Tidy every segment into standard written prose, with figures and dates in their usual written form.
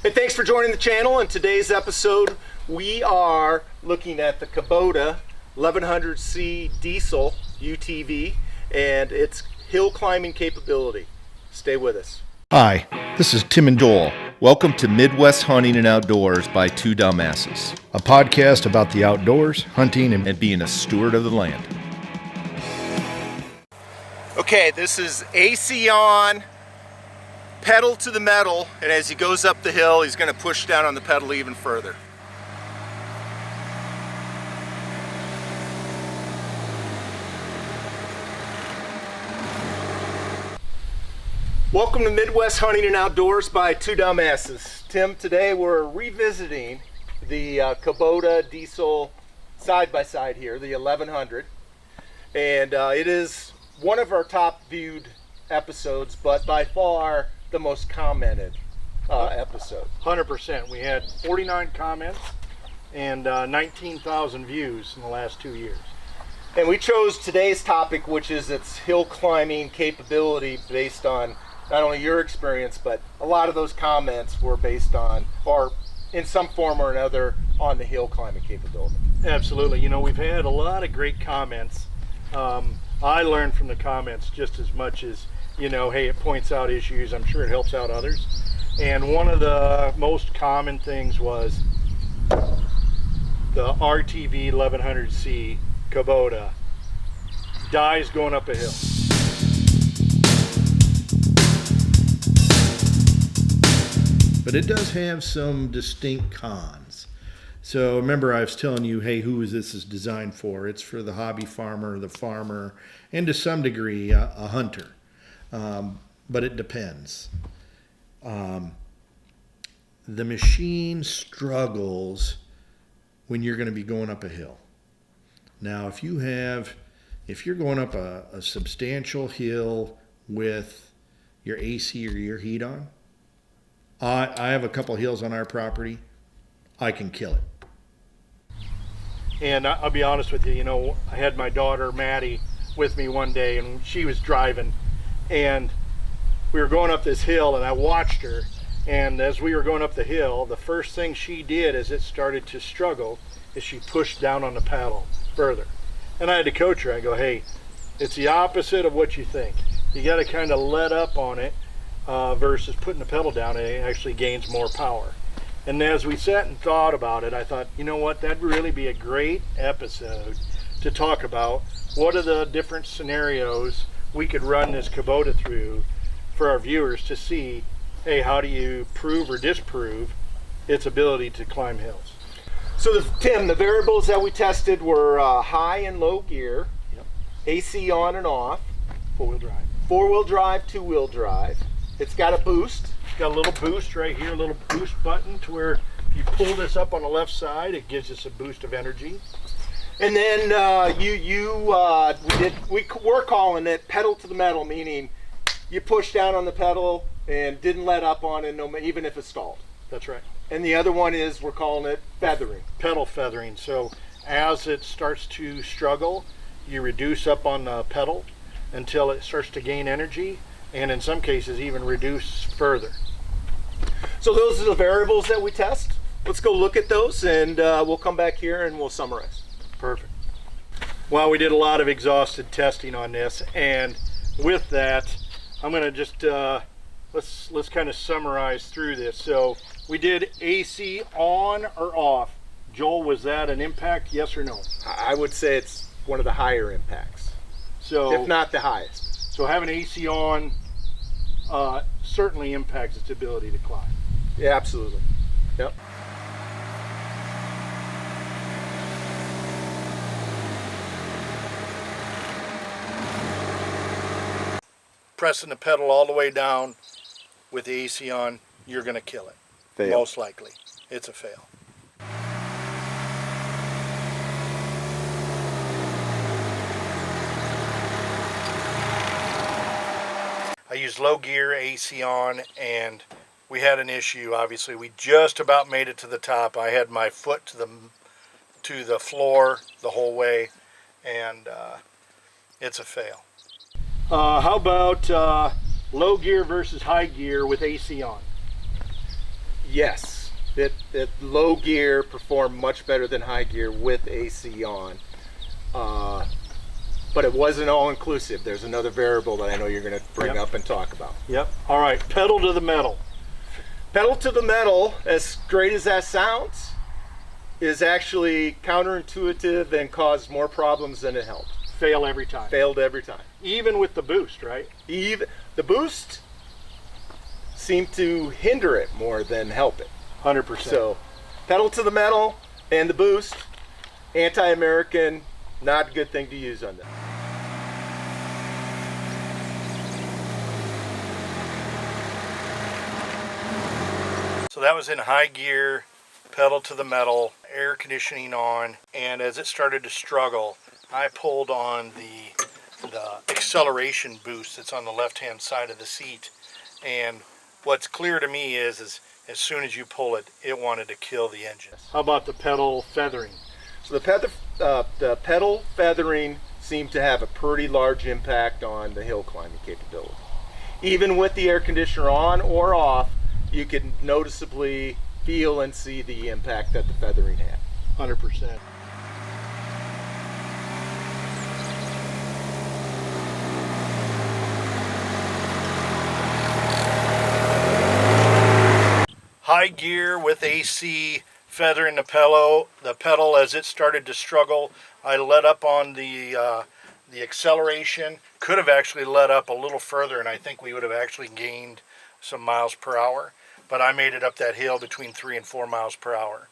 Hey, thanks for joining the channel. In today's episode, we are looking at the Kubota 1100C diesel UTV and its hill climbing capability. Stay with us. Hi, this is Tim and Doyle. Welcome to Midwest Hunting and Outdoors by Two Dumbasses, a podcast about the outdoors, hunting, and being a steward of the land. Okay, this is AC on, pedal to the metal, and as he goes up the hill, he's going to push down on the pedal even further. Welcome to Midwest Hunting and Outdoors by Two Dumbasses. Tim, today we're revisiting the Kubota diesel side-by-side here, the 1100. And it is one of our top viewed episodes, but by far the most commented episode. 100%. We had 49 comments and 19,000 views in the last 2 years. And we chose today's topic, which is its hill climbing capability, based on not only your experience, but a lot of those comments were based on, or in some form or another, on the hill climbing capability. Absolutely. You know, we've had a lot of great comments. I learned from the comments just as much as, you know, hey, it points out issues. I'm sure it helps out others. And one of the most common things was the RTV 1100C Kubota dies going up a hill. But it does have some distinct cons. So remember, I was telling you, hey, who is this designed for? It's for the hobby farmer, the farmer, and to some degree a hunter. But it depends. The machine struggles when you're going to be going up a hill. Now, if you're going up a substantial hill with your AC or your heat on, I have a couple hills on our property, I can kill it. And I'll be honest with you, you know, I had my daughter Maddie with me one day, and she was driving, and we were going up this hill, and I watched her, and as we were going up the hill, the first thing she did as it started to struggle is she pushed down on the paddle further. And I had to coach her. I go, hey, it's the opposite of what you think. You got to kind of let up on it versus putting the pedal down, and it actually gains more power. And as we sat and thought about it, I thought, you know what, that'd really be a great episode to talk about what are the different scenarios we could run this Kubota through for our viewers to see, hey, how do you prove or disprove its ability to climb hills? So, Tim, the variables that we tested were high and low gear, Yep. AC on and off, Four-wheel drive. four-wheel drive, two-wheel drive. It's got a boost. Got a little boost right here, a little boost button to where if you pull this up on the left side, it gives us a boost of energy. And then we're calling it pedal to the metal, meaning you push down on the pedal and didn't let up on it, even if it stalled. That's right. And the other one is, we're calling it feathering. Pedal feathering. So as it starts to struggle, you reduce up on the pedal until it starts to gain energy, and in some cases even reduce further. So those are the variables that we test. Let's go look at those, and we'll come back here and we'll summarize. Perfect. Well, we did a lot of exhaustive testing on this, and with that, I'm going to just let's kind of summarize through this. So we did AC on or off. Joel, was that an impact, yes or no? I would say it's one of the higher impacts, So if not the highest. So having AC on certainly impacts its ability to climb. Yeah, absolutely. Yep. Pressing the pedal all the way down with the AC on, you're going to kill it. Fail. Most likely. It's a fail. I used low gear, AC on, and we had an issue. Obviously, we just about made it to the top. I had my foot to the floor the whole way, and it's a fail. How about low gear versus high gear with AC on? Yes, it low gear performed much better than high gear with AC on. But it wasn't all inclusive. There's another variable that I know you're going to bring Yep. up and talk about. Yep. All right, pedal to the metal. Pedal to the metal, as great as that sounds, is actually counterintuitive and caused more problems than it helped. Fail every time. Failed every time. Even with the boost, right? Even the boost seemed to hinder it more than help it. 100%. So, pedal to the metal and the boost, anti-American, not a good thing to use on them. So that was in high gear, pedal to the metal, air conditioning on, and as it started to struggle, I pulled on the acceleration boost that's on the left-hand side of the seat. And what's clear to me is as soon as you pull it, it wanted to kill the engine. How about the pedal feathering? So the pedal feathering seemed to have a pretty large impact on the hill climbing capability. Even with the air conditioner on or off, you could noticeably feel and see the impact that the feathering had. 100%. High gear with AC, feathering the pedal as it started to struggle. I let up on the acceleration. Could have actually let up a little further, and I think we would have actually gained some miles per hour. But I made it up that hill between 3 and 4 miles per hour.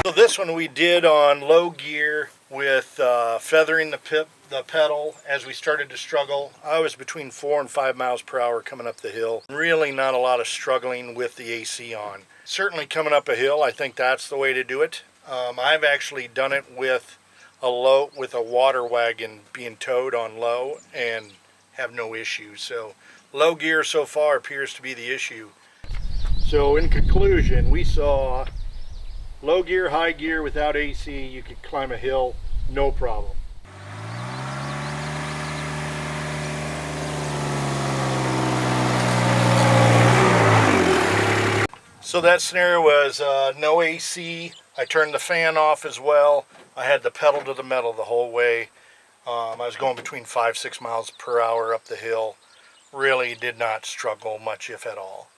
So this one we did on low gear with feathering the pedal as we started to struggle. I was between 4 and 5 miles per hour coming up the hill. Really not a lot of struggling with the AC on. Certainly coming up a hill, I think that's the way to do it. I've actually done it with a water wagon being towed on low and have no issue. So low gear so far appears to be the issue. So in conclusion, we saw low gear, high gear without AC, you could climb a hill, no problem. So that scenario was no AC. I turned the fan off as well. I had the pedal to the metal the whole way. I was going between 5-6 miles per hour up the hill. Really did not struggle much, if at all.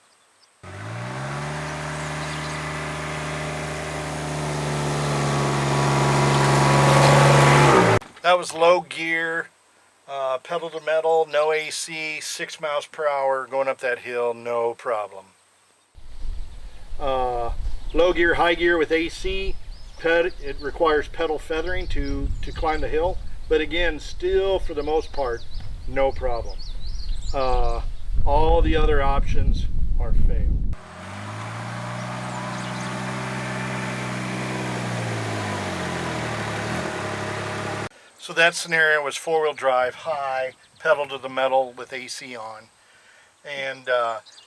That was low gear, pedal to metal, no AC, 6 miles per hour, going up that hill, no problem. Low gear, high gear with AC, it requires pedal feathering to climb the hill, but again, still for the most part, no problem. All the other options are fail. So that scenario was 4-wheel drive, high, pedal to the metal with AC on. And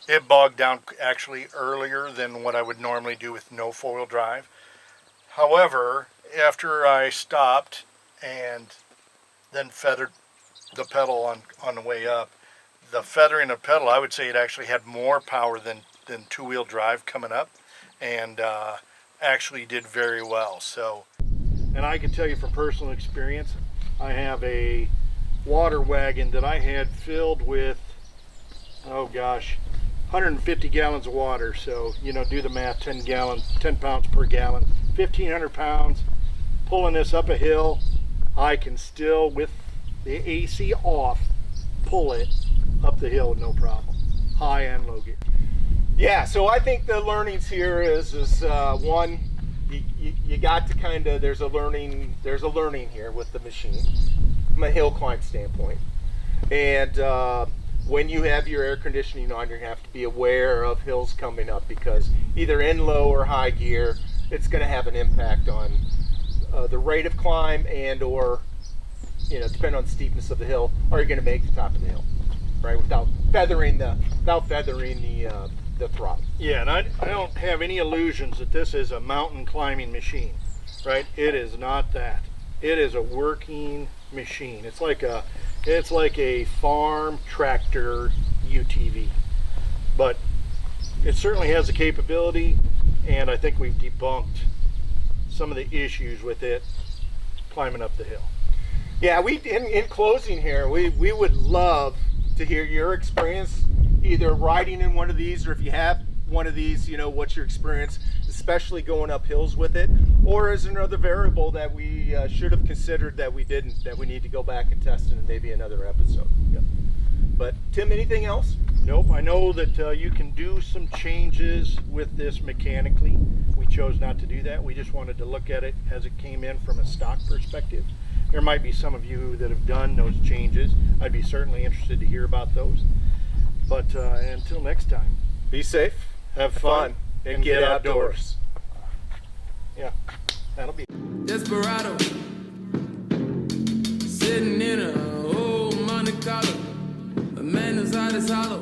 it bogged down actually earlier than what I would normally do with no 4-wheel drive. However, after I stopped and then feathered the pedal on the way up, the feathering of pedal, I would say it actually had more power than 2-wheel drive coming up, and actually did very well. So, and I can tell you from personal experience, I have a water wagon that I had filled with, oh gosh, 150 gallons of water. So, you know, do the math, 10 pounds per gallon, 1,500 pounds. Pulling this up a hill, I can still, with the AC off, pull it up the hill, no problem. High and low gear. Yeah, so I think the learnings here is one, you got to kind of, there's a learning here with the machine from a hill climb standpoint. And when you have your air conditioning on, you have to be aware of hills coming up, because either in low or high gear, it's going to have an impact on the rate of climb, and or, you know, depending on the steepness of the hill, are you going to make the top of the hill, right? Without feathering the throttle. Yeah, and I don't have any illusions that this is a mountain climbing machine, right? It is not that. It is a working machine. It's like a farm tractor UTV, but it certainly has the capability, and I think we've debunked some of the issues with it climbing up the hill. Yeah, in closing here, we would love to hear your experience, either riding in one of these, or if you have one of these, what's your experience, especially going up hills with it, or is another variable that we should have considered that we didn't, that we need to go back and test in maybe another episode. Yep. But Tim, anything else? Nope. I know that you can do some changes with this mechanically. We chose not to do that. We just wanted to look at it as it came in from a stock perspective. There might be some of you that have done those changes. I'd be certainly interested to hear about those. But until next time, be safe, have fun, and get outdoors. Yeah, that'll be Desperado, sitting in a old Monte Carlo, a man whose heart is hollow.